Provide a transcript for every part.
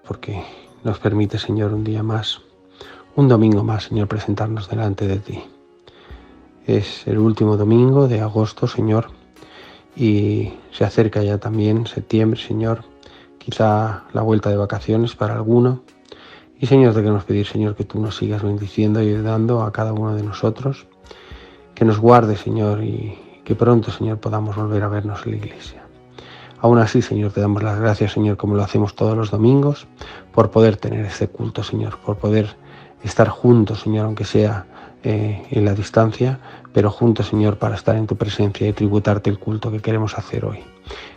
porque nos permite, Señor, un día más, un domingo más, Señor, presentarnos delante de ti. Es el último domingo de agosto, Señor, y se acerca ya también septiembre, Señor, quizá la vuelta de vacaciones para alguno. Y, Señor, te queremos pedir, Señor, que tú nos sigas bendiciendo y ayudando a cada uno de nosotros, que nos guarde, Señor, y que pronto, Señor, podamos volver a vernos en la iglesia. Aún así, Señor, te damos las gracias, Señor, como lo hacemos todos los domingos, por poder tener este culto, Señor, por poder estar juntos, Señor, aunque sea en la distancia, pero juntos, Señor, para estar en tu presencia y tributarte el culto que queremos hacer hoy.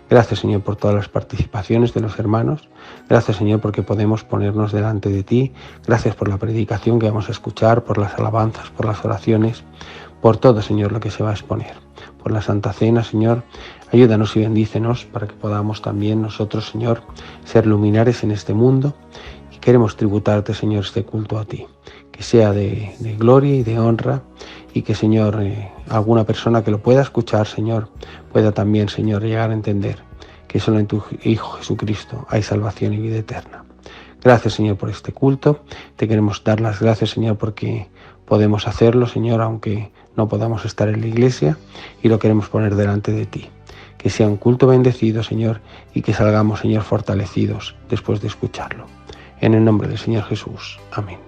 Gracias, Señor, por todas las participaciones de los hermanos. Gracias, Señor, porque podemos ponernos delante de ti. Gracias por la predicación que vamos a escuchar, por las alabanzas, por las oraciones, por todo, Señor, lo que se va a exponer. Por la Santa Cena, Señor, ayúdanos y bendícenos para que podamos también nosotros, Señor, ser luminares en este mundo. Y queremos tributarte, Señor, este culto a ti. Que sea de gloria y de honra, y que, Señor, alguna persona que lo pueda escuchar, Señor, pueda también, Señor, llegar a entender que solo en tu Hijo Jesucristo hay salvación y vida eterna. Gracias, Señor, por este culto. Te queremos dar las gracias, Señor, porque podemos hacerlo, Señor, aunque no podamos estar en la iglesia, y lo queremos poner delante de ti. Que sea un culto bendecido, Señor, y que salgamos, Señor, fortalecidos después de escucharlo. En el nombre del Señor Jesús. Amén.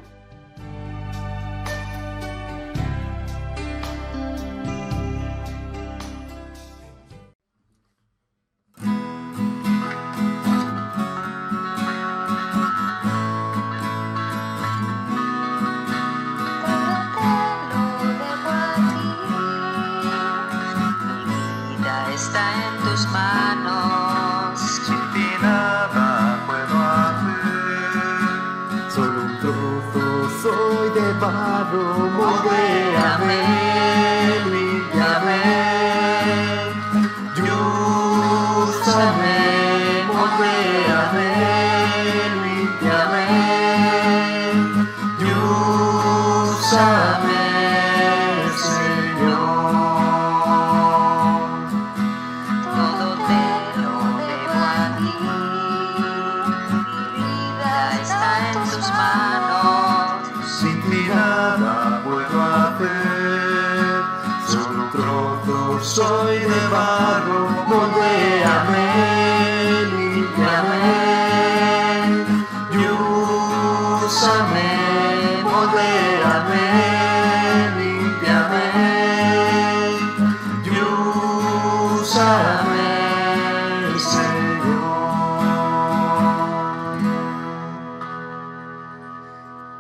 Soy de barro, moldéame, límpiame, y úsame, moldéame, límpiame, y úsame, Señor.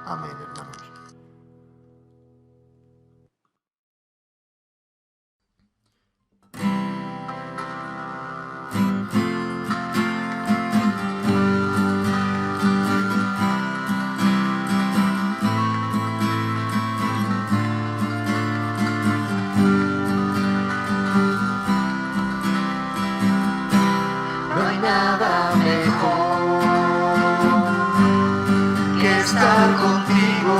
Amén, hermanos. Estar contigo,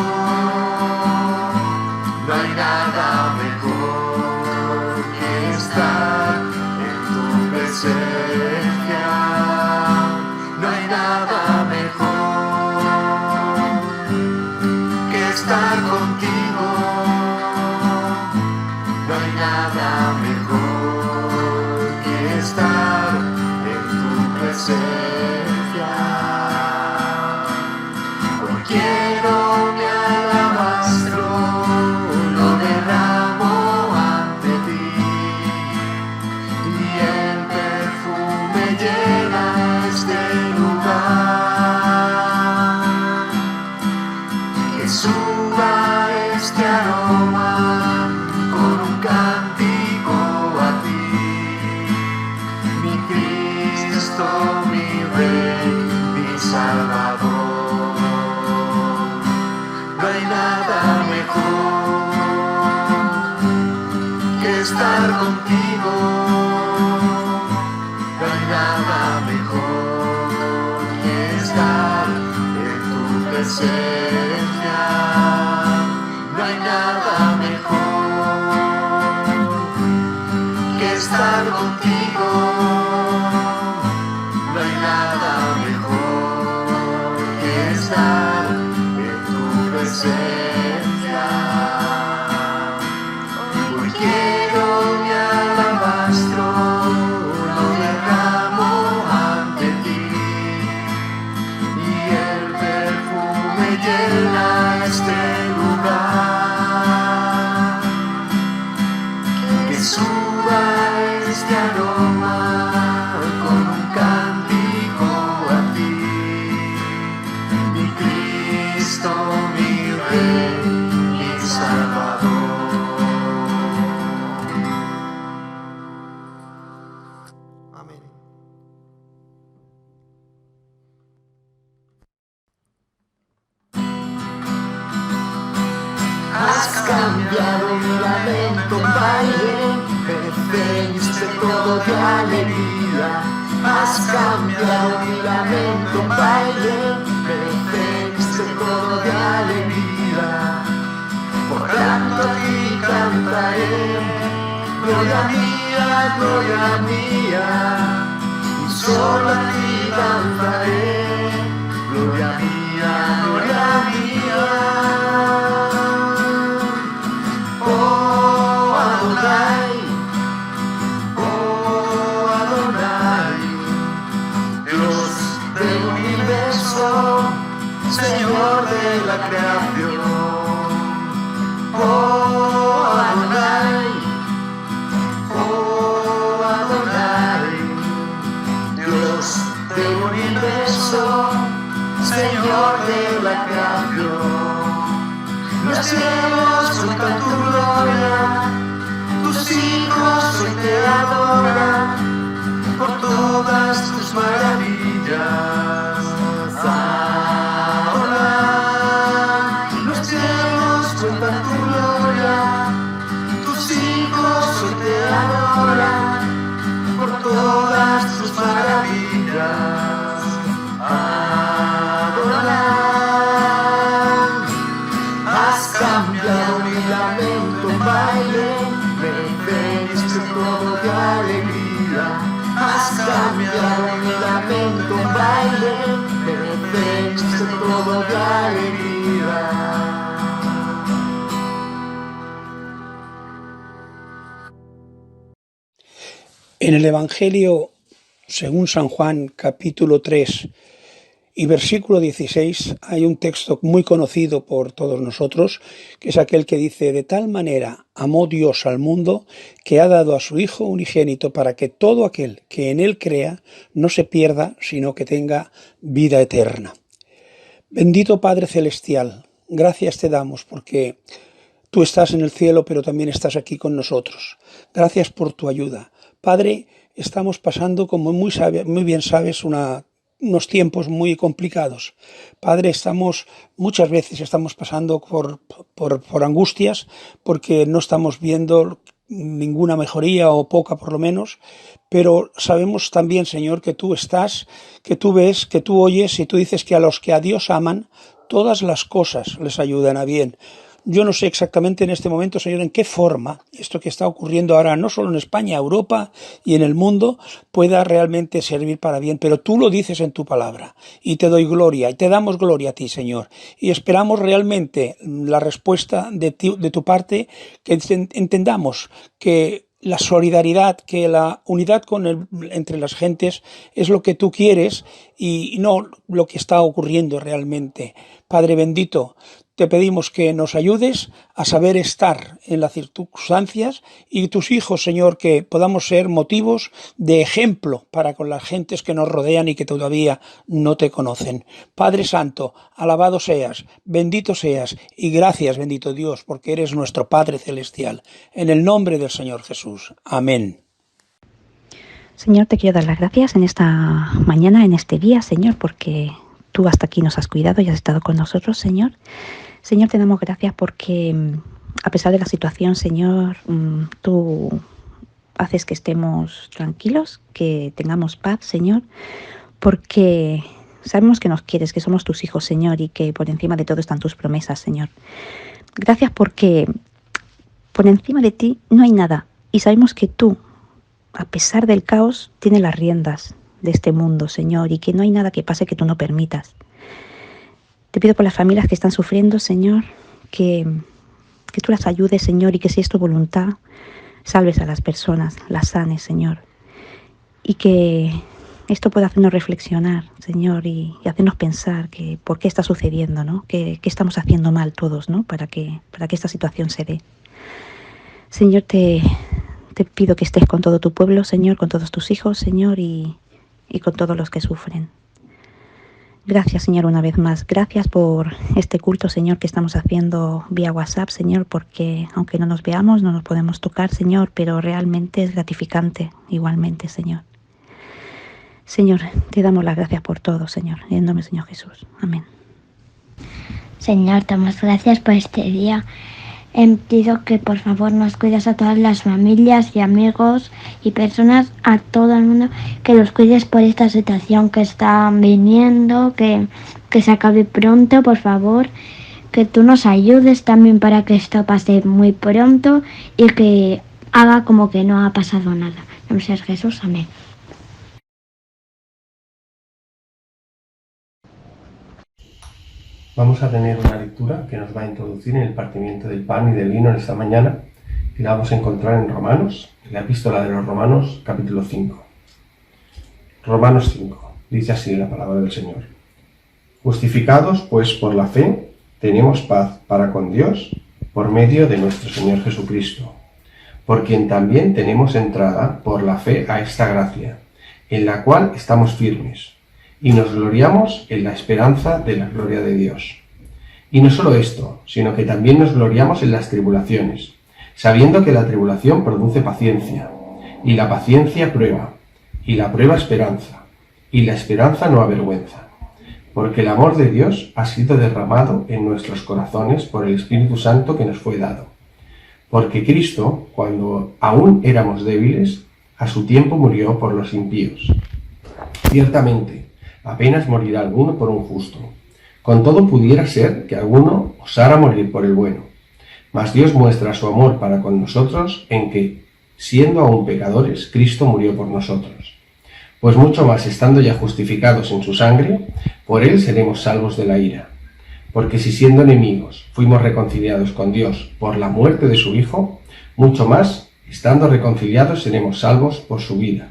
no hay nada mejor que estar en tu presencia, no hay nada mejor que estar contigo, no hay nada mejor que estar en tu presencia. Quiero mi alabastro, lo derramo ante ti, y el perfume llena este lugar. Que suba este aroma con un cántico a ti, mi Cristo, mi Rey, mi Salvador. No hay nada mejor que estar contigo, no hay nada mejor que estar en tu presencia, no hay nada mejor que estar contigo, no hay nada mejor estar en tu presencia. Hoy quiero mi alabastro, lo derramo ante ti, y el perfume llena este lugar. Que suba este aroma con un cántico a ti, mi Cristo, mi Rey, mi Salvador. Amén. Has cambiado mi lamento en baile, me veniste todo de alegría. Has cambiado mi lamento en baile, me veniste todo de alegría. Por tanto a ti cantaré, gloria mía, y solo a ti cantaré, gloria mía, gloria mía. Oh Adonai, Dios del universo, Señor de la creación. Oh Adonai, Dios del universo, Señor de la creación. Los cielos cuentan tu gloria, tus hijos hoy te adoran por todas tus maravillas. Adonai, los cielos cuentan tu gloria, tus hijos hoy te adoran por todas tus maravillas. Adonai, has cambiado mi lamento en baile, me veniste todo de alegría. Has cambiado mi lamento en baile, me veniste todo de alegría. En el Evangelio según San Juan, capítulo 3 y versículo 16, hay un texto muy conocido por todos nosotros, que es aquel que dice: de tal manera amó Dios al mundo, que ha dado a su Hijo unigénito, para que todo aquel que en él crea no se pierda, sino que tenga vida eterna. Bendito Padre Celestial, gracias te damos porque tú estás en el cielo, pero también estás aquí con nosotros. Gracias por tu ayuda. Padre, estamos pasando, como muy bien sabes, unos tiempos muy complicados. Padre, muchas veces estamos pasando por angustias, porque no estamos viendo ninguna mejoría, o poca por lo menos, pero sabemos también, Señor, que tú estás, que tú ves, que tú oyes, y tú dices que a los que a Dios aman, todas las cosas les ayudan a bien. Yo no sé exactamente en este momento, Señor, en qué forma esto que está ocurriendo ahora, no solo en España, Europa y en el mundo, pueda realmente servir para bien, pero tú lo dices en tu palabra, y te doy gloria, y te damos gloria a ti, Señor, y esperamos realmente la respuesta de tu parte, que entendamos que la solidaridad, que la unidad entre las gentes es lo que tú quieres y no lo que está ocurriendo realmente. Padre bendito, te pedimos que nos ayudes a saber estar en las circunstancias, y tus hijos, Señor, que podamos ser motivos de ejemplo para con las gentes que nos rodean y que todavía no te conocen. Padre Santo, alabado seas, bendito seas, y gracias, bendito Dios, porque eres nuestro Padre Celestial. En el nombre del Señor Jesús. Amén. Señor, te quiero dar las gracias en esta mañana, en este día, Señor, porque tú hasta aquí nos has cuidado y has estado con nosotros, Señor. Señor, te damos gracias porque a pesar de la situación, Señor, tú haces que estemos tranquilos, que tengamos paz, Señor, porque sabemos que nos quieres, que somos tus hijos, Señor, y que por encima de todo están tus promesas, Señor. Gracias porque por encima de ti no hay nada, y sabemos que tú, a pesar del caos, tienes las riendas de este mundo, Señor, y que no hay nada que pase que tú no permitas. pido por las familias que están sufriendo, Señor, que tú las ayudes, Señor, y que si es tu voluntad, salves a las personas, las sanes, Señor. Y que esto pueda hacernos reflexionar, Señor, y hacernos pensar que por qué está sucediendo, ¿no? ¿Qué estamos haciendo mal todos, ¿no? Para que esta situación se dé. Señor, te pido que estés con todo tu pueblo, Señor, con todos tus hijos, Señor, y con todos los que sufren. Gracias, Señor, una vez más. Gracias por este culto, Señor, que estamos haciendo vía WhatsApp, Señor, porque aunque no nos veamos, no nos podemos tocar, Señor, pero realmente es gratificante igualmente, Señor. Señor, te damos las gracias por todo, Señor. En el nombre del Señor Jesús. Amén. Señor, te damos gracias por este día. Pido que por favor nos cuides a todas las familias y amigos y personas, a todo el mundo, que los cuides por esta situación que está viniendo, que se acabe pronto, por favor, que tú nos ayudes también para que esto pase muy pronto y que haga como que no ha pasado nada. En nombre de Jesús, amén. Vamos a tener una lectura que nos va a introducir en el partimiento del pan y del vino en esta mañana, que la vamos a encontrar en Romanos, en la epístola de los Romanos, capítulo 5. Romanos 5, dice así la palabra del Señor. Justificados, pues, por la fe, tenemos paz para con Dios por medio de nuestro Señor Jesucristo, por quien también tenemos entrada por la fe a esta gracia, en la cual estamos firmes, y nos gloriamos en la esperanza de la gloria de Dios. Y no solo esto, sino que también nos gloriamos en las tribulaciones, sabiendo que la tribulación produce paciencia, y la paciencia prueba, y la prueba esperanza, y la esperanza no avergüenza, porque el amor de Dios ha sido derramado en nuestros corazones por el Espíritu Santo que nos fue dado. Porque Cristo, cuando aún éramos débiles, a su tiempo murió por los impíos. Ciertamente, apenas morirá alguno por un justo. Con todo pudiera ser que alguno osara morir por el bueno. Mas Dios muestra su amor para con nosotros en que, siendo aún pecadores, Cristo murió por nosotros. Pues mucho más estando ya justificados en su sangre, por él seremos salvos de la ira. Porque si siendo enemigos fuimos reconciliados con Dios por la muerte de su Hijo, mucho más, estando reconciliados, seremos salvos por su vida.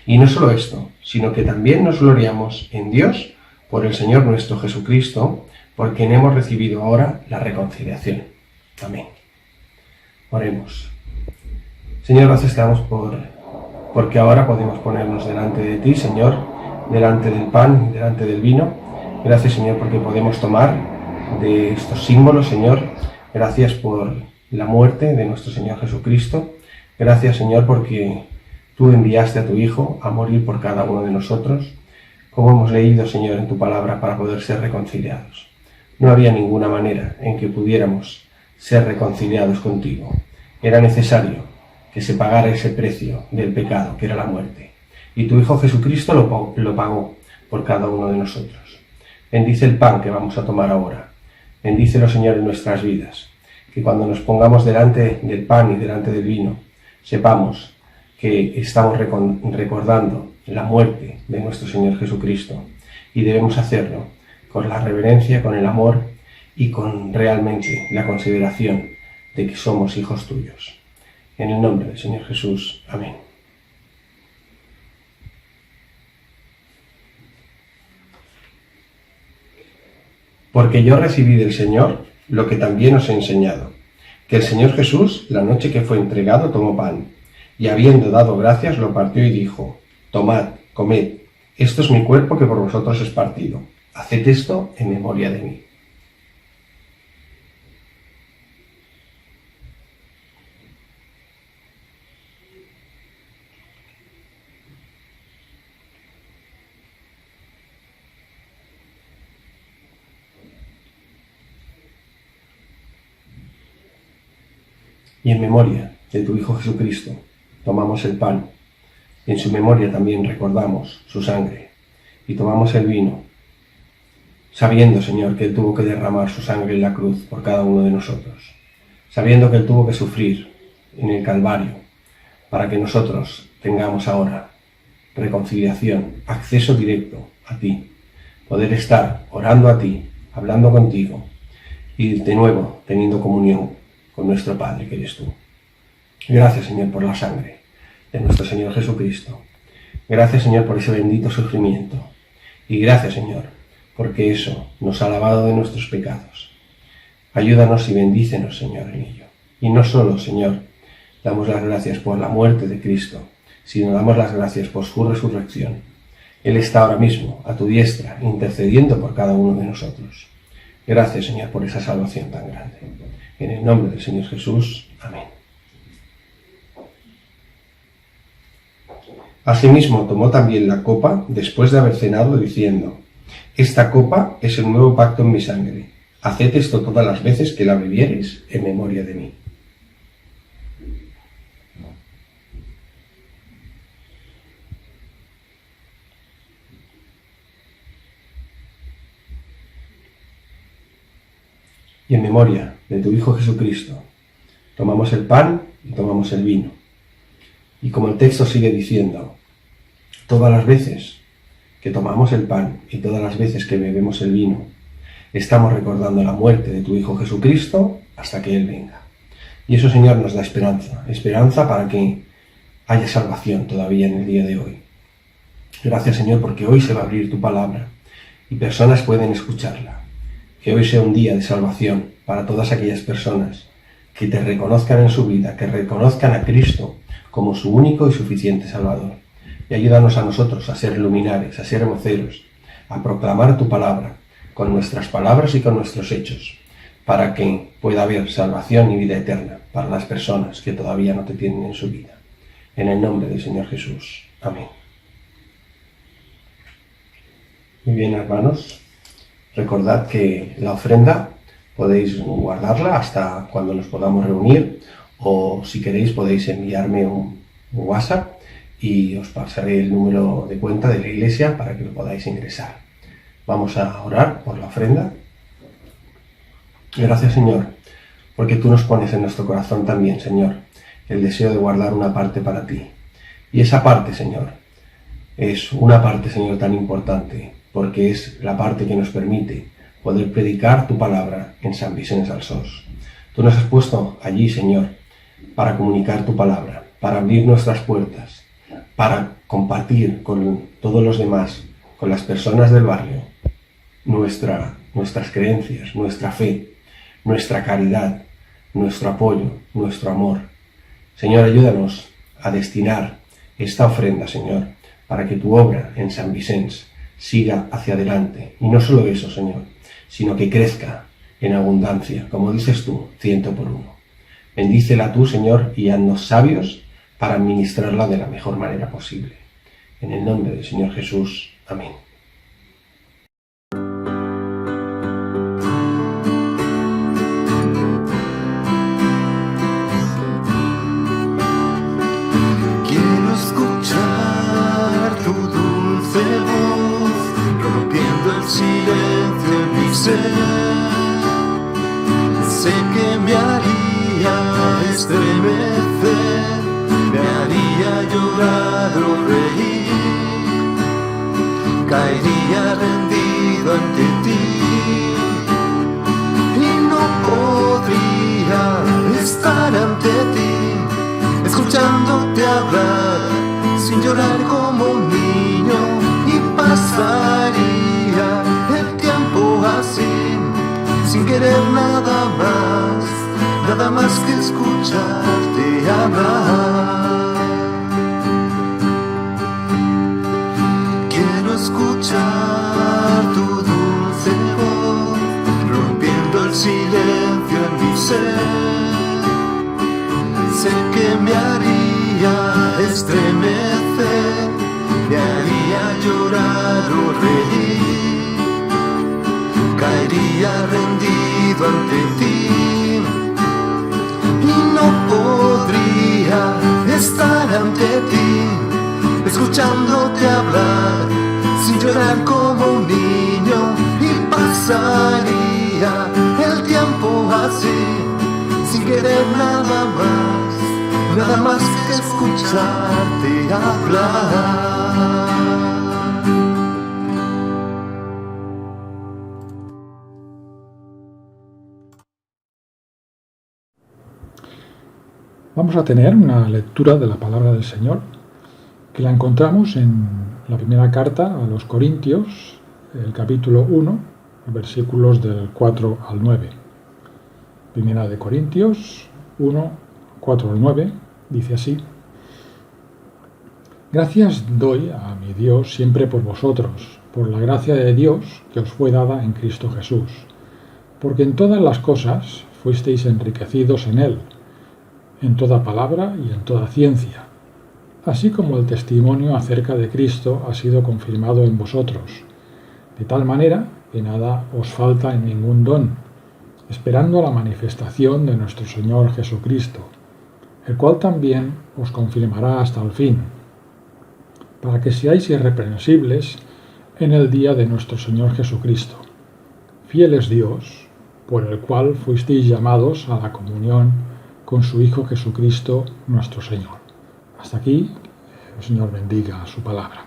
Y no solo esto, sino que también nos gloriamos en Dios por el Señor nuestro Jesucristo, por quien hemos recibido ahora la reconciliación. Amén. Oremos. Señor, gracias te damos porque ahora podemos ponernos delante de ti, Señor, delante del pan y delante del vino. Gracias, Señor, porque podemos tomar de estos símbolos, Señor. Gracias por la muerte de nuestro Señor Jesucristo. Gracias, Señor, porque tú enviaste a tu Hijo a morir por cada uno de nosotros, como hemos leído, Señor, en tu palabra, para poder ser reconciliados. No había ninguna manera en que pudiéramos ser reconciliados contigo. Era necesario que se pagara ese precio del pecado, que era la muerte. Y tu Hijo Jesucristo lo pagó por cada uno de nosotros. Bendice el pan que vamos a tomar ahora. Bendícelo, Señor, en nuestras vidas. Que cuando nos pongamos delante del pan y delante del vino, sepamos que estamos recordando la muerte de nuestro Señor Jesucristo, y debemos hacerlo con la reverencia, con el amor y con realmente la consideración de que somos hijos tuyos. En el nombre del Señor Jesús. Amén. Porque yo recibí del Señor lo que también os he enseñado, que el Señor Jesús, la noche que fue entregado, tomó pan, y habiendo dado gracias, lo partió y dijo: tomad, comed, esto es mi cuerpo que por vosotros es partido. Haced esto en memoria de mí. Y en memoria de tu Hijo Jesucristo, tomamos el pan, y en su memoria también recordamos su sangre, y tomamos el vino, sabiendo, Señor, que Él tuvo que derramar su sangre en la cruz por cada uno de nosotros, sabiendo que Él tuvo que sufrir en el Calvario, para que nosotros tengamos ahora reconciliación, acceso directo a ti, poder estar orando a ti hablando contigo y de nuevo teniendo comunión con nuestro Padre que eres tú. Gracias, Señor, por la sangre de nuestro Señor Jesucristo. Gracias, Señor, por ese bendito sufrimiento. Y gracias, Señor, porque eso nos ha lavado de nuestros pecados. Ayúdanos y bendícenos, Señor, en ello. Y no solo, Señor, damos las gracias por la muerte de Cristo, sino damos las gracias por su resurrección. Él está ahora mismo a tu diestra, intercediendo por cada uno de nosotros. Gracias, Señor, por esa salvación tan grande. En el nombre del Señor Jesús. Amén. Asimismo tomó también la copa después de haber cenado, diciendo: Esta copa es el nuevo pacto en mi sangre. Haced esto todas las veces que la bebiereis en memoria de mí. Y en memoria de tu Hijo Jesucristo, tomamos el pan y tomamos el vino. Y como el texto sigue diciendo, todas las veces que tomamos el pan y todas las veces que bebemos el vino, estamos recordando la muerte de tu Hijo Jesucristo hasta que Él venga. Y eso, Señor, nos da esperanza, esperanza para que haya salvación todavía en el día de hoy. Gracias, Señor, porque hoy se va a abrir tu palabra y personas pueden escucharla. Que hoy sea un día de salvación para todas aquellas personas que te reconozcan en su vida, que reconozcan a Cristo como su único y suficiente Salvador. Y ayúdanos a nosotros a ser luminares, a ser voceros, a proclamar tu palabra con nuestras palabras y con nuestros hechos, para que pueda haber salvación y vida eterna para las personas que todavía no te tienen en su vida. En el nombre del Señor Jesús. Amén. Muy bien, hermanos. Recordad que la ofrenda podéis guardarla hasta cuando nos podamos reunir, o si queréis podéis enviarme un WhatsApp y os pasaré el número de cuenta de la iglesia para que lo podáis ingresar. Vamos a orar por la ofrenda. Gracias, Señor, porque tú nos pones en nuestro corazón también, Señor, el deseo de guardar una parte para ti. Y esa parte, Señor, es una parte, Señor, tan importante, porque es la parte que nos permite poder predicar tu palabra en San Vicente del Sos. Tú nos has puesto allí, Señor, para comunicar tu palabra, para abrir nuestras puertas, para compartir con todos los demás, con las personas del barrio, nuestras creencias, nuestra fe, nuestra caridad, nuestro apoyo, nuestro amor. Señor, ayúdanos a destinar esta ofrenda, Señor, para que tu obra en San Vicente siga hacia adelante. Y no solo eso, Señor, sino que crezca en abundancia, como dices tú, 100 por 1. Bendícela tú, Señor, y haznos sabios para administrarla de la mejor manera posible. En el nombre del Señor Jesús. Amén. Quiero escuchar tu dulce voz, rompiendo el silencio en mi ser. Sé que me haría estremecer, me haría llorar o reír, caería rendido ante ti y no podría estar ante ti, escuchándote hablar sin llorar como un niño, y pasaría el tiempo así, sin querer nada más que escucharte hablar. Quiero escuchar tu dulce voz, rompiendo el silencio en mi ser. Sé que me haría estremecer, me haría llorar o reír, caería rendido ante ti y no podría estar ante ti, escuchándote hablar sin llorar como un niño, y pasaría el tiempo así, sin querer nada más que escucharte hablar. Vamos a tener una lectura de la palabra del Señor que la encontramos en la primera carta a los Corintios, el capítulo 1, versículos del 4 al 9. Primera de Corintios 1, 4 al 9, dice así: Gracias doy a mi Dios siempre por vosotros, por la gracia de Dios que os fue dada en Cristo Jesús, porque en todas las cosas fuisteis enriquecidos en Él, en toda palabra y en toda ciencia, así como el testimonio acerca de Cristo ha sido confirmado en vosotros, de tal manera que nada os falta en ningún don, esperando la manifestación de nuestro Señor Jesucristo, el cual también os confirmará hasta el fin, para que seáis irreprensibles en el día de nuestro Señor Jesucristo. Fiel es Dios, por el cual fuisteis llamados a la comunión con su Hijo Jesucristo nuestro Señor. Hasta aquí, el Señor bendiga su palabra.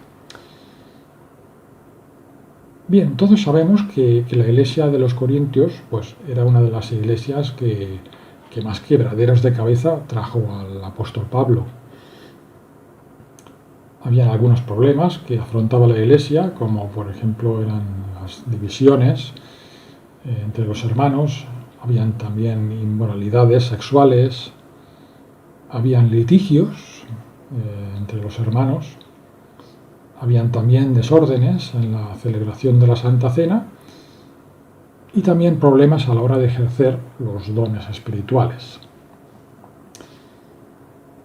Bien, todos sabemos que la iglesia de los Corintios pues, era una de las iglesias que más quebraderos de cabeza trajo al apóstol Pablo. Habían algunos problemas que afrontaba la iglesia, como por ejemplo eran las divisiones entre los hermanos, habían también inmoralidades sexuales, habían litigios entre los hermanos, habían también desórdenes en la celebración de la Santa Cena y también problemas a la hora de ejercer los dones espirituales.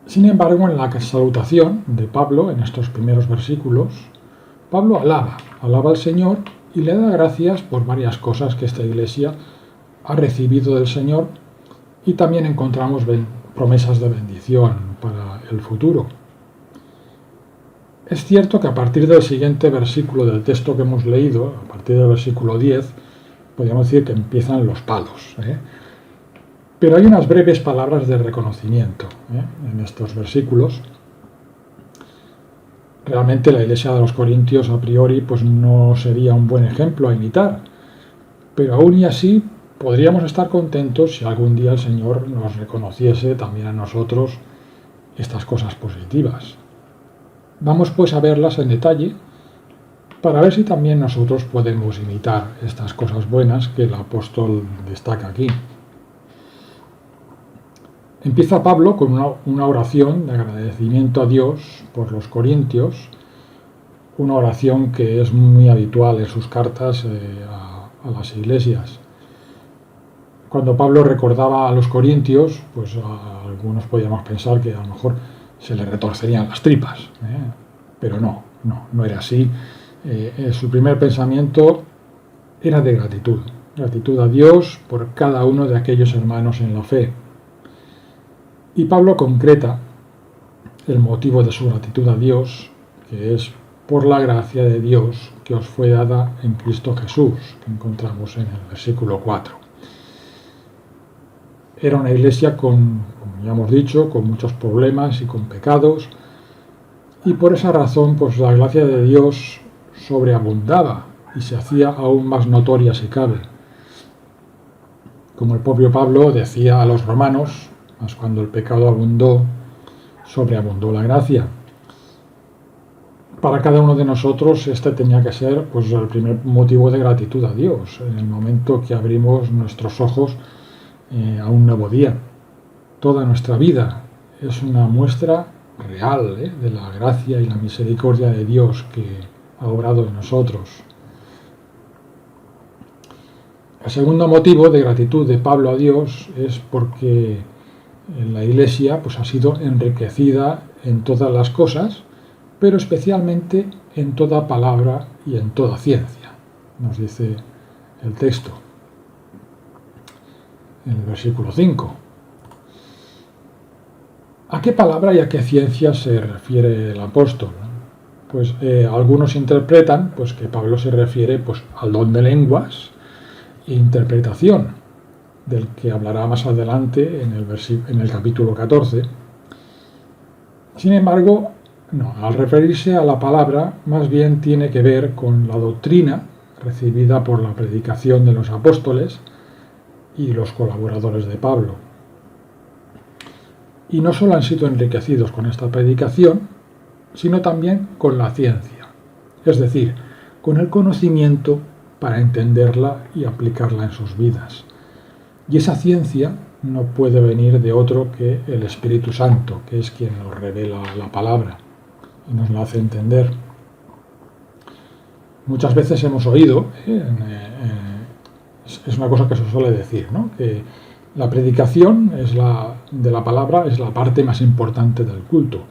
Sin embargo, en la salutación de Pablo, en estos primeros versículos, Pablo alaba al Señor y le da gracias por varias cosas que esta iglesia ha recibido del Señor, y también encontramos promesas de bendición para el futuro. Es cierto que a partir del siguiente versículo del texto que hemos leído, a partir del versículo 10, podríamos decir que empiezan los palos, Pero hay unas breves palabras de reconocimiento en estos versículos. Realmente la iglesia de los Corintios a priori pues no sería un buen ejemplo a imitar, pero aún y así podríamos estar contentos si algún día el Señor nos reconociese también a nosotros estas cosas positivas. Vamos pues a verlas en detalle para ver si también nosotros podemos imitar estas cosas buenas que el apóstol destaca aquí. Empieza Pablo con una oración de agradecimiento a Dios por los corintios, una oración que es muy habitual en sus cartas a las iglesias. Cuando Pablo recordaba a los corintios, pues algunos podíamos pensar que a lo mejor se le retorcerían las tripas, pero no era así. Su primer pensamiento era de gratitud a Dios por cada uno de aquellos hermanos en la fe. Y Pablo concreta el motivo de su gratitud a Dios, que es por la gracia de Dios que os fue dada en Cristo Jesús, que encontramos en el versículo 4. Era una iglesia como ya hemos dicho, con muchos problemas y con pecados, y por esa razón pues la gracia de Dios sobreabundaba y se hacía aún más notoria si cabe. Como el propio Pablo decía a los romanos, mas cuando el pecado abundó, sobreabundó la gracia. Para cada uno de nosotros este tenía que ser pues, el primer motivo de gratitud a Dios, en el momento que abrimos nuestros ojos a un nuevo día. Toda nuestra vida es una muestra real de la gracia y la misericordia de Dios que ha obrado en nosotros. El segundo motivo de gratitud de Pablo a Dios es porque la iglesia pues, ha sido enriquecida en todas las cosas, pero especialmente en toda palabra y en toda ciencia, nos dice el texto, en el versículo 5. ¿A qué palabra y a qué ciencia se refiere el apóstol? Pues algunos interpretan pues, que Pablo se refiere pues, al don de lenguas e interpretación, del que hablará más adelante en el capítulo 14. Sin embargo, no, al referirse a la palabra, más bien tiene que ver con la doctrina recibida por la predicación de los apóstoles y los colaboradores de Pablo. Y no solo han sido enriquecidos con esta predicación, sino también con la ciencia, es decir, con el conocimiento para entenderla y aplicarla en sus vidas. Y esa ciencia no puede venir de otro que el Espíritu Santo, que es quien nos revela la palabra y nos la hace entender. Muchas veces hemos oído, es una cosa que se suele decir, ¿no?, que la predicación de la palabra es la parte más importante del culto.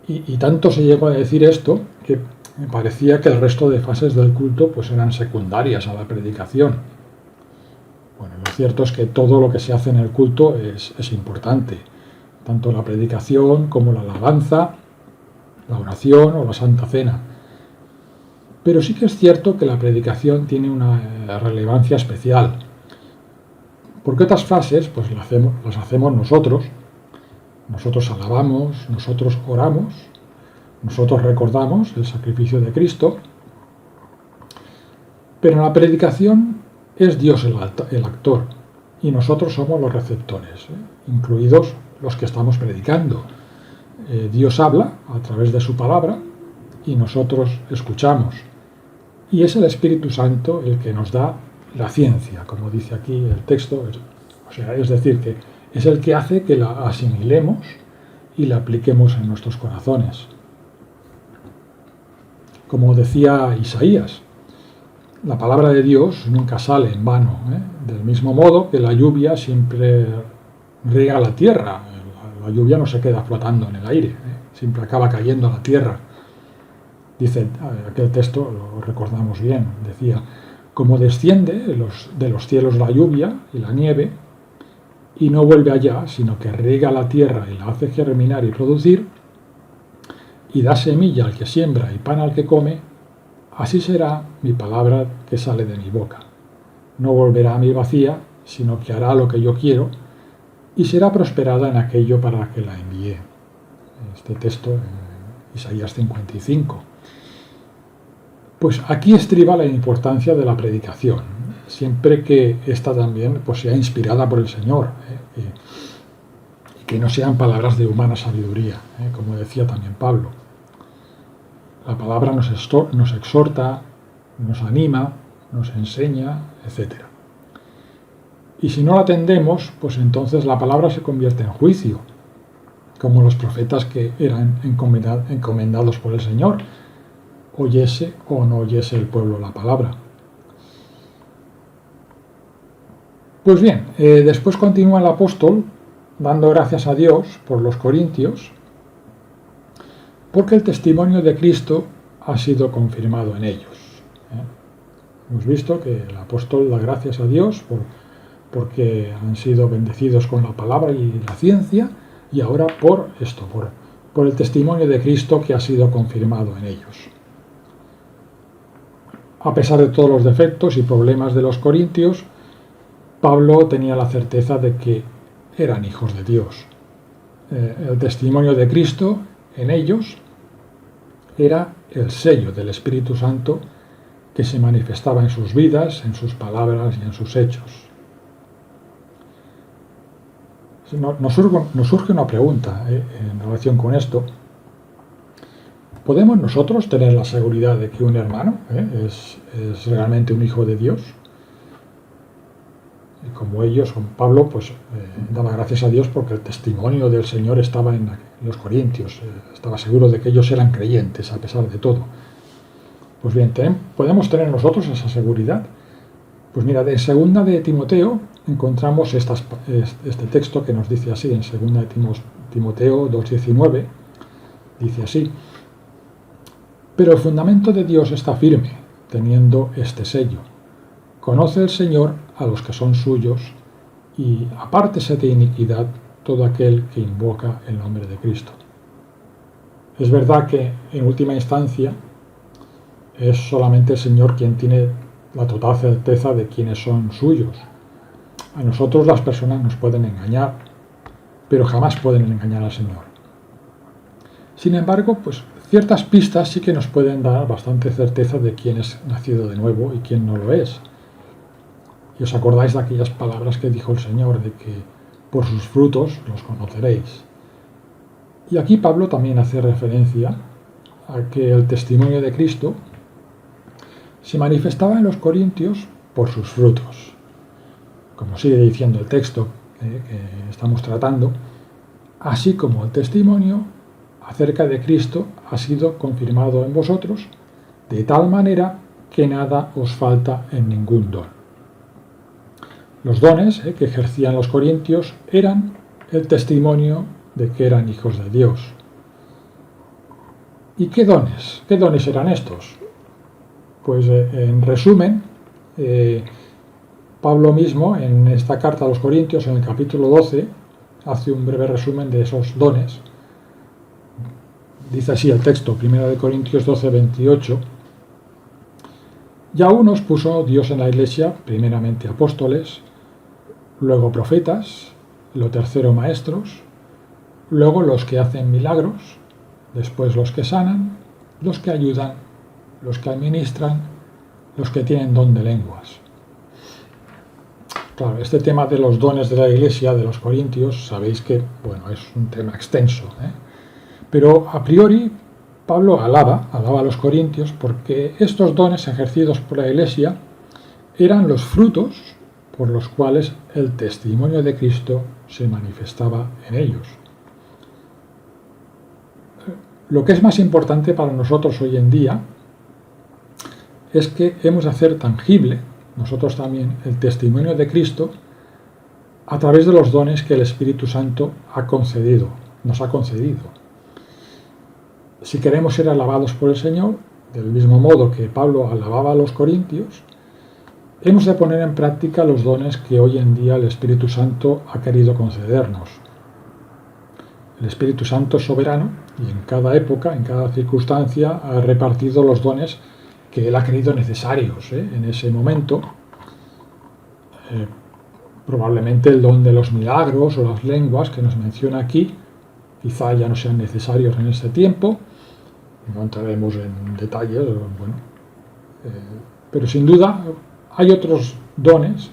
Y tanto se llegó a decir esto que me parecía que el resto de fases del culto pues eran secundarias a la predicación. Bueno, lo cierto es que todo lo que se hace en el culto es importante, tanto la predicación como la alabanza, la oración o la Santa Cena. Pero sí que es cierto que la predicación tiene una relevancia especial, porque otras fases pues las hacemos nosotros. Nosotros alabamos, nosotros oramos, nosotros recordamos el sacrificio de Cristo, pero en la predicación es Dios el actor y nosotros somos los receptores, incluidos los que estamos predicando. Dios habla a través de su palabra y nosotros escuchamos. Y es el Espíritu Santo el que nos da la ciencia, como dice aquí el texto, es decir, que es el que hace que la asimilemos y la apliquemos en nuestros corazones. Como decía Isaías, la palabra de Dios nunca sale en vano, del mismo modo que la lluvia siempre riega la tierra. La lluvia no se queda flotando en el aire, siempre acaba cayendo a la tierra. Dice aquel texto, lo recordamos bien, decía: como desciende de los cielos la lluvia y la nieve, y no vuelve allá, sino que riega la tierra y la hace germinar y producir, y da semilla al que siembra y pan al que come, así será mi palabra que sale de mi boca. No volverá a mí vacía, sino que hará lo que yo quiero, y será prosperada en aquello para que la envié. Este texto en Isaías 55. Pues aquí estriba la importancia de la predicación, siempre que ésta también pues sea inspirada por el Señor, y que no sean palabras de humana sabiduría, como decía también Pablo. La palabra nos exhorta, nos anima, nos enseña, etc. Y si no la atendemos, pues entonces la palabra se convierte en juicio, como los profetas que eran encomendados por el Señor, oyese o no oyese el pueblo la palabra. Pues bien, después continúa el apóstol dando gracias a Dios por los corintios, porque el testimonio de Cristo ha sido confirmado en ellos. Hemos visto que el apóstol da gracias a Dios porque han sido bendecidos con la palabra y la ciencia, y ahora por el testimonio de Cristo que ha sido confirmado en ellos. A pesar de todos los defectos y problemas de los corintios, Pablo tenía la certeza de que eran hijos de Dios. El testimonio de Cristo en ellos era el sello del Espíritu Santo que se manifestaba en sus vidas, en sus palabras y en sus hechos. Nos surge una pregunta en relación con esto. ¿Podemos nosotros tener la seguridad de que un hermano es realmente un hijo de Dios? Y como ellos, con Pablo, pues daba gracias a Dios porque el testimonio del Señor estaba en los corintios. Estaba seguro de que ellos eran creyentes a pesar de todo. Pues bien, ¿podemos tener nosotros esa seguridad? Pues mira, en 2 de Timoteo encontramos este texto que nos dice así, en 2 de Timoteo 2:19, dice así: pero el fundamento de Dios está firme, teniendo este sello: conoce el Señor a los que son suyos, y apártese de iniquidad todo aquel que invoca el nombre de Cristo. Es verdad que en última instancia es solamente el Señor quien tiene la total certeza de quiénes son suyos. A nosotros las personas nos pueden engañar, pero jamás pueden engañar al Señor. Sin embargo, pues ciertas pistas sí que nos pueden dar bastante certeza de quién es nacido de nuevo y quién no lo es. Y os acordáis de aquellas palabras que dijo el Señor, de que por sus frutos los conoceréis. Y aquí Pablo también hace referencia a que el testimonio de Cristo se manifestaba en los corintios por sus frutos. Como sigue diciendo el texto que estamos tratando, así como el testimonio acerca de Cristo ha sido confirmado en vosotros, de tal manera que nada os falta en ningún don. Los dones que ejercían los corintios eran el testimonio de que eran hijos de Dios. ¿Y qué dones? ¿Qué dones eran estos? Pues en resumen, Pablo mismo en esta carta a los Corintios, en el capítulo 12, hace un breve resumen de esos dones. Dice así el texto, 1 Corintios 12, 28. Y a unos puso Dios en la iglesia, primeramente apóstoles, luego profetas, lo tercero maestros, luego los que hacen milagros, después los que sanan, los que ayudan, los que administran, los que tienen don de lenguas. Claro, este tema de los dones de la iglesia, de los corintios, sabéis que, bueno, es un tema extenso, Pero a priori Pablo alaba a los corintios porque estos dones ejercidos por la iglesia eran los frutos por los cuales el testimonio de Cristo se manifestaba en ellos. Lo que es más importante para nosotros hoy en día es que hemos de hacer tangible, nosotros también, el testimonio de Cristo a través de los dones que el Espíritu Santo nos ha concedido. Si queremos ser alabados por el Señor, del mismo modo que Pablo alababa a los corintios, hemos de poner en práctica los dones que hoy en día el Espíritu Santo ha querido concedernos. El Espíritu Santo es soberano y en cada época, en cada circunstancia, ha repartido los dones que Él ha creído necesarios en ese momento. Probablemente el don de los milagros o las lenguas que nos menciona aquí quizá ya no sean necesarios en este tiempo. No entraremos en detalles, pero sin duda hay otros dones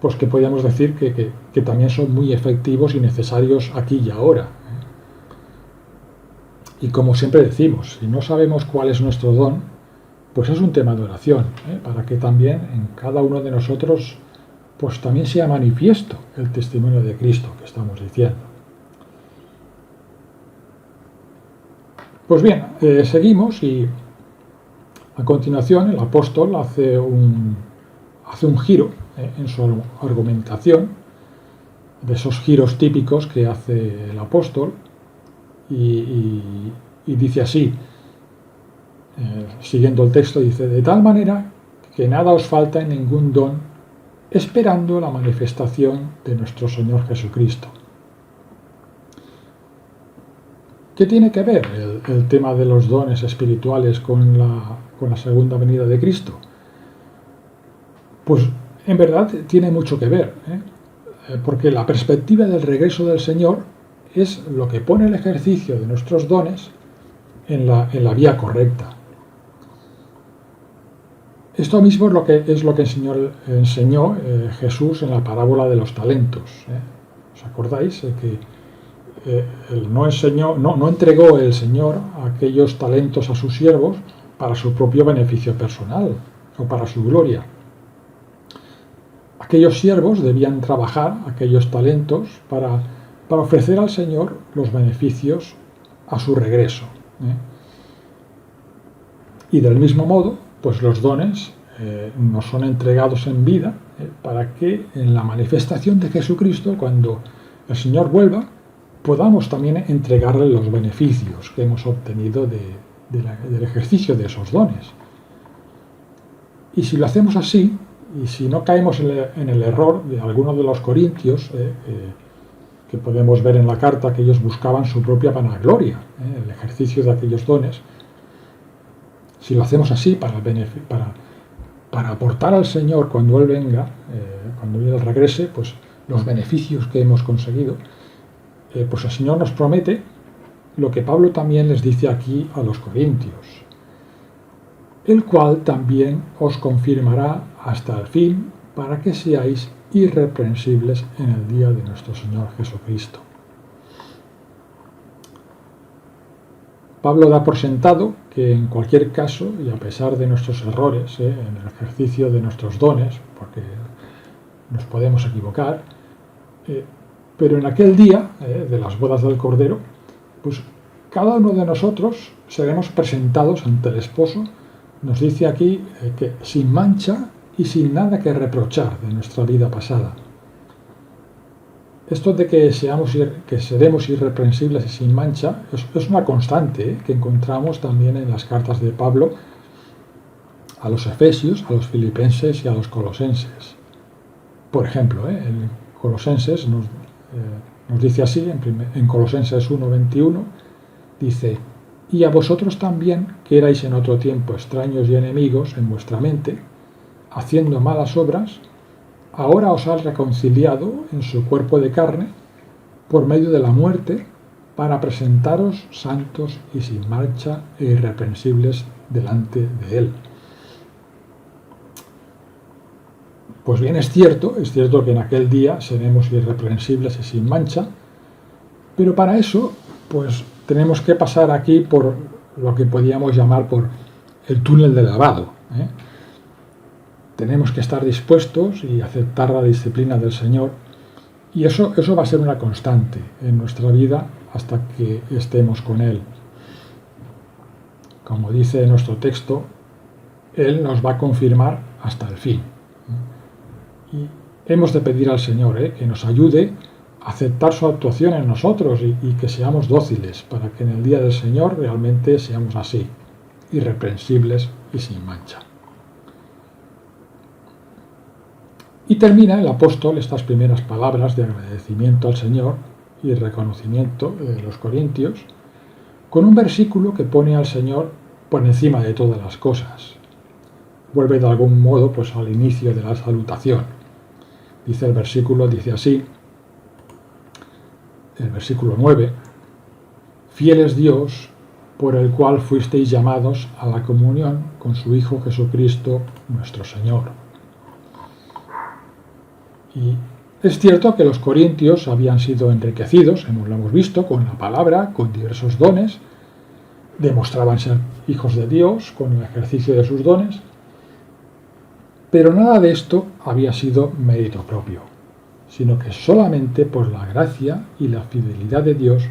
pues que podríamos decir que también son muy efectivos y necesarios aquí y ahora. Y como siempre decimos, si no sabemos cuál es nuestro don, pues es un tema de oración, para que también en cada uno de nosotros pues también sea manifiesto el testimonio de Cristo que estamos diciendo. Pues bien, seguimos y a continuación el apóstol hace un giro en su argumentación, de esos giros típicos que hace el apóstol, y dice así, siguiendo el texto, dice: de tal manera que nada os falta en ningún don, esperando la manifestación de nuestro Señor Jesucristo. ¿Qué tiene que ver el tema de los dones espirituales con la segunda venida de Cristo? Pues en verdad tiene mucho que ver, porque la perspectiva del regreso del Señor es lo que pone el ejercicio de nuestros dones en la vía correcta. Esto mismo es lo que enseñó Jesús en la parábola de los talentos. ¿Os acordáis? No entregó el Señor aquellos talentos a sus siervos para su propio beneficio personal o para su gloria. Aquellos siervos debían trabajar aquellos talentos para ofrecer al Señor los beneficios a su regreso. Y del mismo modo, pues los dones nos son entregados en vida para que en la manifestación de Jesucristo, cuando el Señor vuelva, podamos también entregarle los beneficios que hemos obtenido del ejercicio de esos dones. Y si lo hacemos así, y si no caemos en el error de algunos de los corintios, que podemos ver en la carta que ellos buscaban su propia vanagloria, el ejercicio de aquellos dones, si lo hacemos así para aportar al Señor cuando Él venga, cuando Él regrese, pues los beneficios que hemos conseguido, pues el Señor nos promete lo que Pablo también les dice aquí a los corintios, el cual también os confirmará hasta el fin, para que seáis irreprensibles en el día de nuestro Señor Jesucristo. Pablo da por sentado que en cualquier caso, y a pesar de nuestros errores, en el ejercicio de nuestros dones, porque nos podemos equivocar, pero en aquel día de las bodas del Cordero, pues cada uno de nosotros seremos presentados ante el esposo. Nos dice aquí que sin mancha y sin nada que reprochar de nuestra vida pasada. Esto de que seremos irreprensibles y sin mancha es una constante que encontramos también en las cartas de Pablo a los Efesios, a los Filipenses y a los Colosenses. Por ejemplo, en Colosenses nos dice así, en Colosenses 1:21, dice: y a vosotros también, que erais en otro tiempo extraños y enemigos en vuestra mente, haciendo malas obras, ahora os ha reconciliado en su cuerpo de carne por medio de la muerte, para presentaros santos y sin mancha e irreprensibles delante de él. Pues bien, es cierto que en aquel día seremos irreprensibles y sin mancha, pero para eso, pues tenemos que pasar aquí por lo que podríamos llamar por el túnel de lavado. Tenemos que estar dispuestos y aceptar la disciplina del Señor, y eso va a ser una constante en nuestra vida hasta que estemos con Él. Como dice nuestro texto, Él nos va a confirmar hasta el fin. Y hemos de pedir al Señor que nos ayude a aceptar su actuación en nosotros y que seamos dóciles para que en el día del Señor realmente seamos así, irreprensibles y sin mancha. Y termina el apóstol estas primeras palabras de agradecimiento al Señor y reconocimiento de los corintios con un versículo que pone al Señor por encima de todas las cosas. Vuelve de algún modo pues al inicio de la salutación. Dice el versículo, dice así, el versículo 9: fiel es Dios, por el cual fuisteis llamados a la comunión con su Hijo Jesucristo nuestro Señor. Y es cierto que los corintios habían sido enriquecidos, lo hemos visto, con la palabra, con diversos dones, demostraban ser hijos de Dios con el ejercicio de sus dones, pero nada de esto había sido mérito propio, sino que solamente por la gracia y la fidelidad de Dios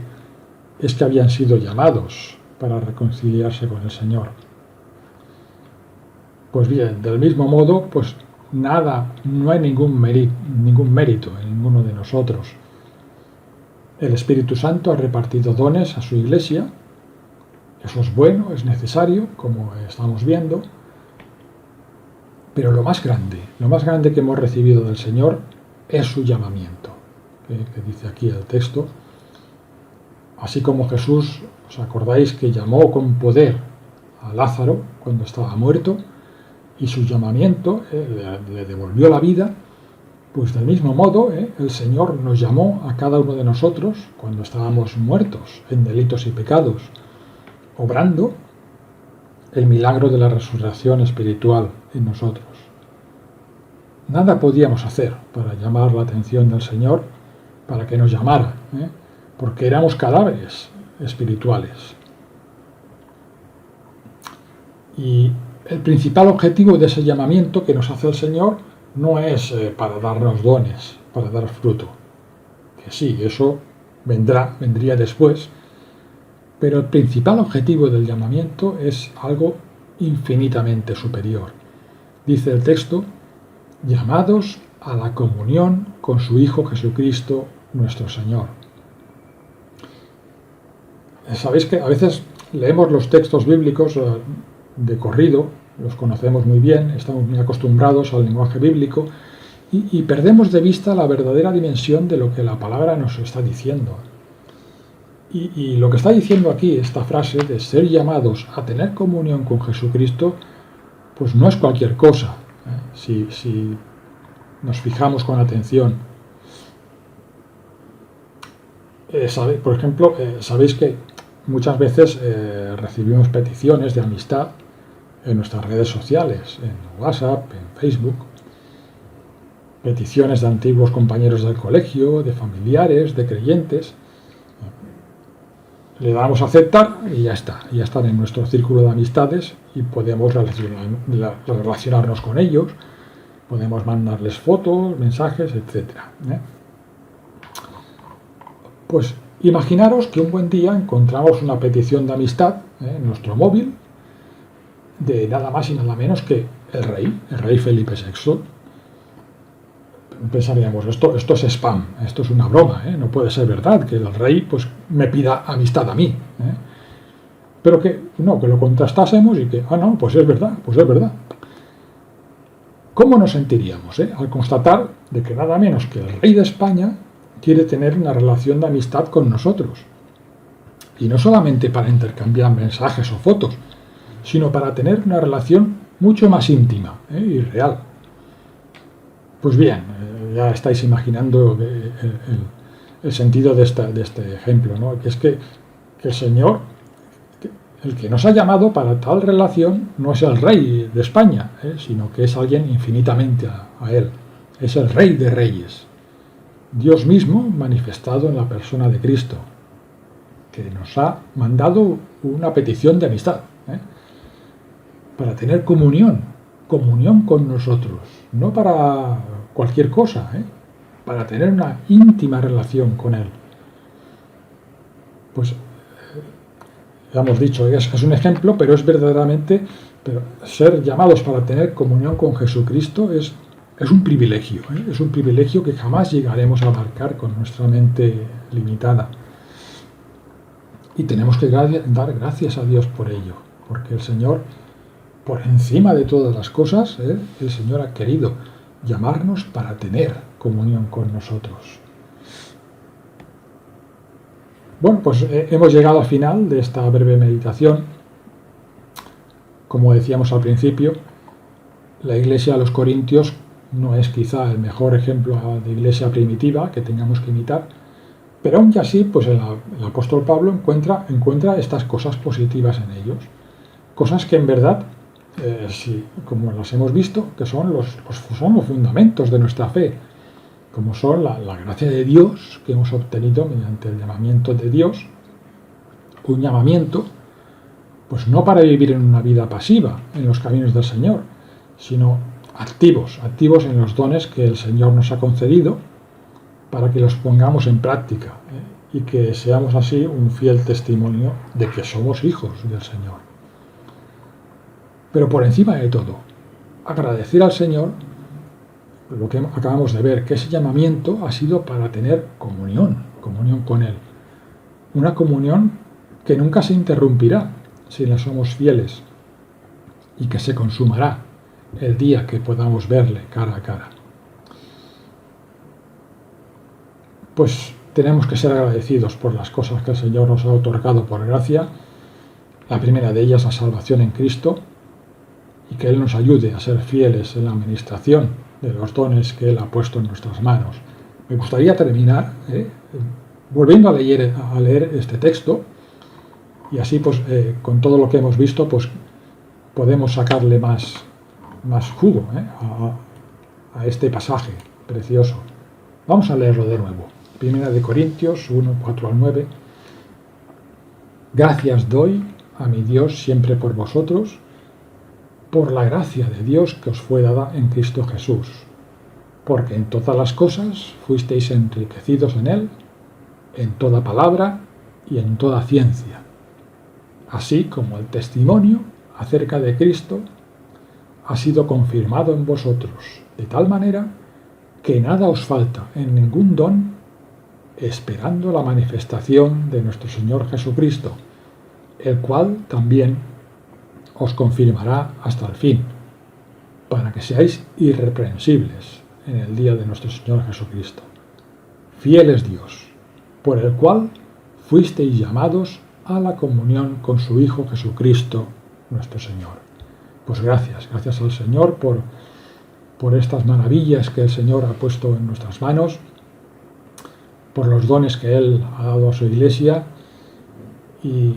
es que habían sido llamados para reconciliarse con el Señor. Pues bien, del mismo modo, pues no hay ningún mérito en ninguno de nosotros. El Espíritu Santo ha repartido dones a su Iglesia. Eso es bueno, es necesario, como estamos viendo. Pero lo más grande que hemos recibido del Señor es su llamamiento, que dice aquí el texto. Así como Jesús, ¿os acordáis que llamó con poder a Lázaro cuando estaba muerto? Y su llamamiento le devolvió la vida, pues del mismo modo el Señor nos llamó a cada uno de nosotros cuando estábamos muertos en delitos y pecados, obrando el milagro de la resurrección espiritual en nosotros. Nada podíamos hacer para llamar la atención del Señor, para que nos llamara, porque éramos cadáveres espirituales. Y el principal objetivo de ese llamamiento que nos hace el Señor no es para darnos dones, para dar fruto. Que sí, eso vendría después, pero el principal objetivo del llamamiento es algo infinitamente superior. Dice el texto: llamados a la comunión con su Hijo Jesucristo nuestro Señor. Sabéis que a veces leemos los textos bíblicos de corrido, los conocemos muy bien, estamos muy acostumbrados al lenguaje bíblico y perdemos de vista la verdadera dimensión de lo que la palabra nos está diciendo. Y lo que está diciendo aquí, esta frase de ser llamados a tener comunión con Jesucristo, pues no es cualquier cosa, si nos fijamos con atención. Por ejemplo, sabéis que muchas veces recibimos peticiones de amistad en nuestras redes sociales, en WhatsApp, en Facebook, peticiones de antiguos compañeros del colegio, de familiares, de creyentes. Le damos a aceptar y ya está. Ya están en nuestro círculo de amistades y podemos relacionarnos con ellos, podemos mandarles fotos, mensajes, etc. Pues imaginaros que un buen día encontramos una petición de amistad en nuestro móvil de nada más y nada menos que el rey Felipe VI. Pensaríamos, esto es spam, esto es una broma, no puede ser verdad que el rey pues me pida amistad a mí. Pero que lo contrastásemos y que, no, pues es verdad. ¿Cómo nos sentiríamos al constatar de que nada menos que el rey de España quiere tener una relación de amistad con nosotros? Y no solamente para intercambiar mensajes o fotos, sino para tener una relación mucho más íntima y real. Pues bien, ya estáis imaginando el sentido de este ejemplo, ¿no? Que es que el Señor, el que nos ha llamado para tal relación, no es el rey de España, sino que es alguien infinitamente a Él. Es el Rey de Reyes, Dios mismo manifestado en la persona de Cristo, que nos ha mandado una petición de amistad, para tener comunión con nosotros, no para cualquier cosa, para tener una íntima relación con Él. Pues ya hemos dicho, es un ejemplo, pero es verdaderamente, ser llamados para tener comunión con Jesucristo es un privilegio, es un privilegio que jamás llegaremos a abarcar con nuestra mente limitada. Y tenemos que dar gracias a Dios por ello, porque el Señor, por encima de todas las cosas, el Señor ha querido llamarnos para tener comunión con nosotros. Bueno, pues hemos llegado al final de esta breve meditación. Como decíamos al principio, la iglesia de los Corintios no es quizá el mejor ejemplo de iglesia primitiva que tengamos que imitar, pero aún así, pues el apóstol Pablo encuentra estas cosas positivas en ellos, cosas que en verdad, como las hemos visto, que son los fundamentos de nuestra fe, como son la gracia de Dios que hemos obtenido mediante el llamamiento de Dios, un llamamiento, pues no para vivir en una vida pasiva en los caminos del Señor, sino activos en los dones que el Señor nos ha concedido, para que los pongamos en práctica y que seamos así un fiel testimonio de que somos hijos del Señor. Pero por encima de todo, agradecer al Señor lo que acabamos de ver, que ese llamamiento ha sido para tener comunión con Él. Una comunión que nunca se interrumpirá si le somos fieles y que se consumará el día que podamos verle cara a cara. Pues tenemos que ser agradecidos por las cosas que el Señor nos ha otorgado por gracia. La primera de ellas, la salvación en Cristo, y que Él nos ayude a ser fieles en la administración de los dones que Él ha puesto en nuestras manos. Me gustaría terminar volviendo a leer este texto, y así pues con todo lo que hemos visto pues podemos sacarle más jugo a este pasaje precioso. Vamos a leerlo de nuevo. Primera de Corintios 1, 4 al 9. Gracias doy a mi Dios siempre por vosotros, por la gracia de Dios que os fue dada en Cristo Jesús, porque en todas las cosas fuisteis enriquecidos en Él, en toda palabra y en toda ciencia, así como el testimonio acerca de Cristo ha sido confirmado en vosotros, de tal manera que nada os falta en ningún don, esperando la manifestación de nuestro Señor Jesucristo, el cual también os confirmará hasta el fin, para que seáis irreprensibles en el día de nuestro Señor Jesucristo. Fiel es Dios, por el cual fuisteis llamados a la comunión con su Hijo Jesucristo, nuestro Señor. Pues gracias al Señor por estas maravillas que el Señor ha puesto en nuestras manos, por los dones que Él ha dado a su Iglesia y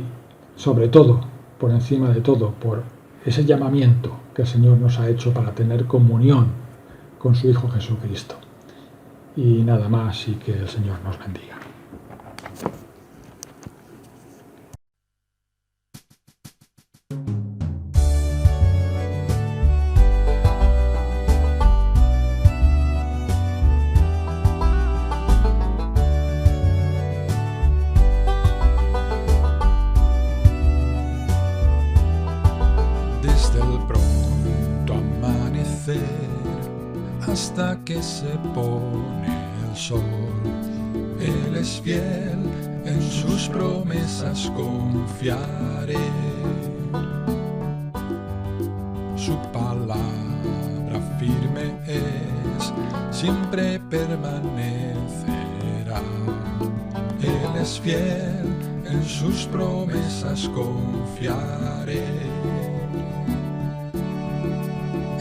sobre todo, por encima de todo, por ese llamamiento que el Señor nos ha hecho para tener comunión con su Hijo Jesucristo. Y nada más, y que el Señor nos bendiga. Hasta que se pone el sol, Él es fiel, en sus promesas confiaré. Su palabra firme es, siempre permanecerá. Él es fiel, en sus promesas confiaré.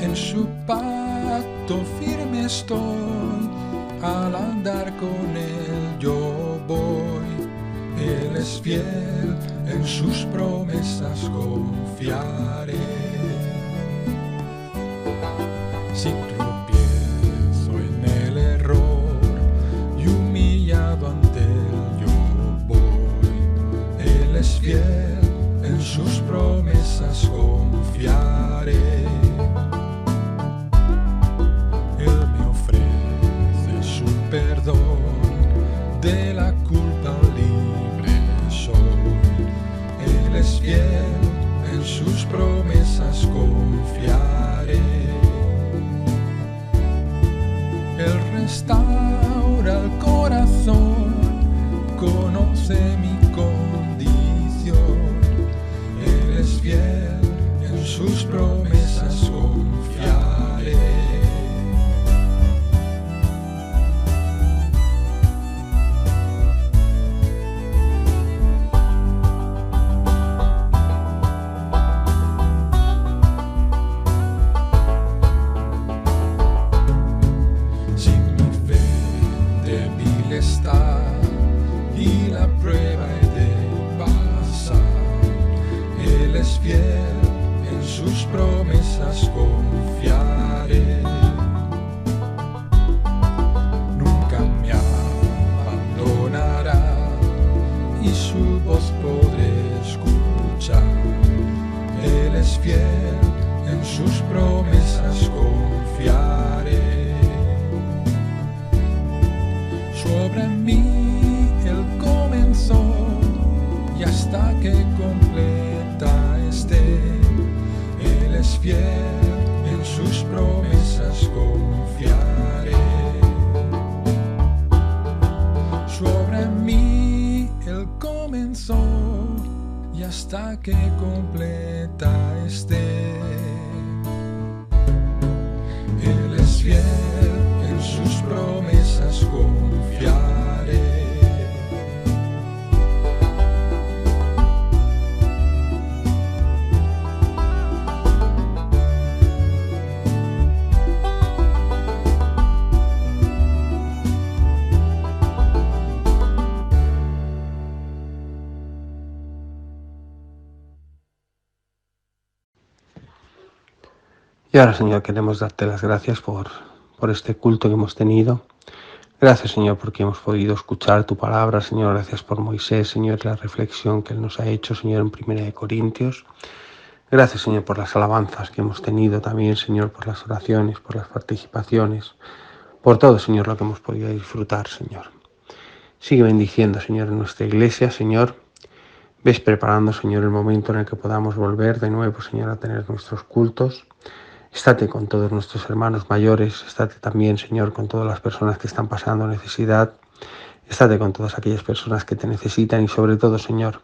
En su pacto firme estoy, al andar con Él yo voy. Él es fiel, en sus promesas confiaré. Si tropiezo en el error y humillado ante Él yo voy. Él es fiel, en sus promesas confiaré. Perdón, de la culpa libre soy. Él es fiel, en sus promesas confiaré. Él restaura el corazón, conoce mi condición. Él es fiel, en sus promesas confiaré. Y la prueba he de pasar. Él es fiel, en sus promesas confiaré. Nunca me abandonará y su voz podré escuchar. Él es fiel, en sus promesas confiaré. Sobre mí Él comenzó y hasta que completa esté. Él es fiel, en sus promesas confiaré. Sobre mí Él comenzó y hasta que completa esté. Él es fiel, en sus promesas confiaré. Y ahora, Señor, queremos darte las gracias por este culto que hemos tenido. Gracias, Señor, porque hemos podido escuchar tu palabra, Señor. Gracias por Moisés, Señor, la reflexión que él nos ha hecho, Señor, en 1 Corintios. Gracias, Señor, por las alabanzas que hemos tenido también, Señor, por las oraciones, por las participaciones, por todo, Señor, lo que hemos podido disfrutar, Señor. Sigue bendiciendo, Señor, en nuestra iglesia, Señor. Ves preparando, Señor, el momento en el que podamos volver de nuevo, Señor, a tener nuestros cultos. Estate con todos nuestros hermanos mayores, estate también, Señor, con todas las personas que están pasando necesidad, estate con todas aquellas personas que te necesitan y sobre todo, Señor,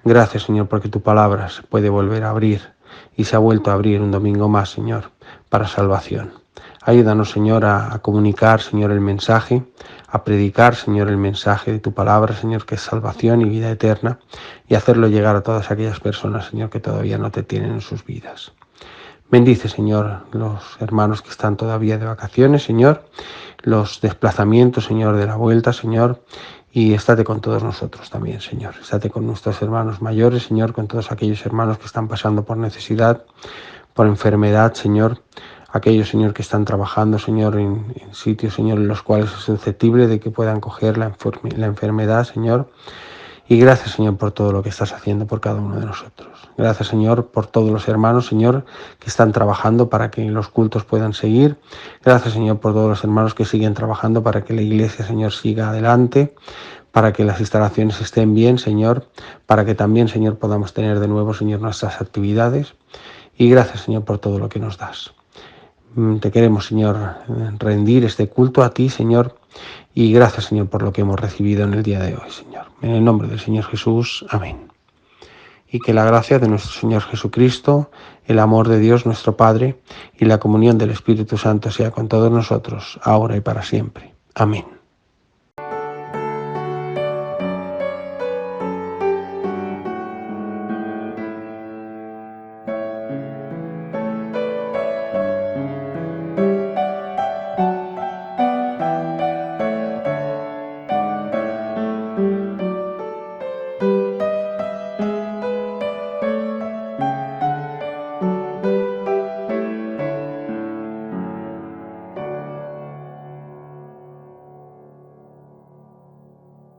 gracias, Señor, porque tu palabra se puede volver a abrir y se ha vuelto a abrir un domingo más, Señor, para salvación. Ayúdanos, Señor, a comunicar, Señor, el mensaje, a predicar, Señor, el mensaje de tu palabra, Señor, que es salvación y vida eterna, y hacerlo llegar a todas aquellas personas, Señor, que todavía no te tienen en sus vidas. Bendice, Señor, los hermanos que están todavía de vacaciones, Señor, los desplazamientos, Señor, de la vuelta, Señor, y estate con todos nosotros también, Señor. Estate con nuestros hermanos mayores, Señor, con todos aquellos hermanos que están pasando por necesidad, por enfermedad, Señor. aquellos, Señor, que están trabajando, Señor, en sitios, Señor, en los cuales es susceptible de que puedan coger la enfermedad, Señor. Y gracias, Señor, por todo lo que estás haciendo por cada uno de nosotros. Gracias, Señor, por todos los hermanos, Señor, que están trabajando para que los cultos puedan seguir. Gracias, Señor, por todos los hermanos que siguen trabajando para que la iglesia, Señor, siga adelante, para que las instalaciones estén bien, Señor, para que también, Señor, podamos tener de nuevo, Señor, nuestras actividades. Y gracias, Señor, por todo lo que nos das. Te queremos, Señor, rendir este culto a ti, Señor, y gracias, Señor, por lo que hemos recibido en el día de hoy, Señor. En el nombre del Señor Jesús. Amén. Y que la gracia de nuestro Señor Jesucristo, el amor de Dios nuestro Padre y la comunión del Espíritu Santo sea con todos nosotros, ahora y para siempre. Amén.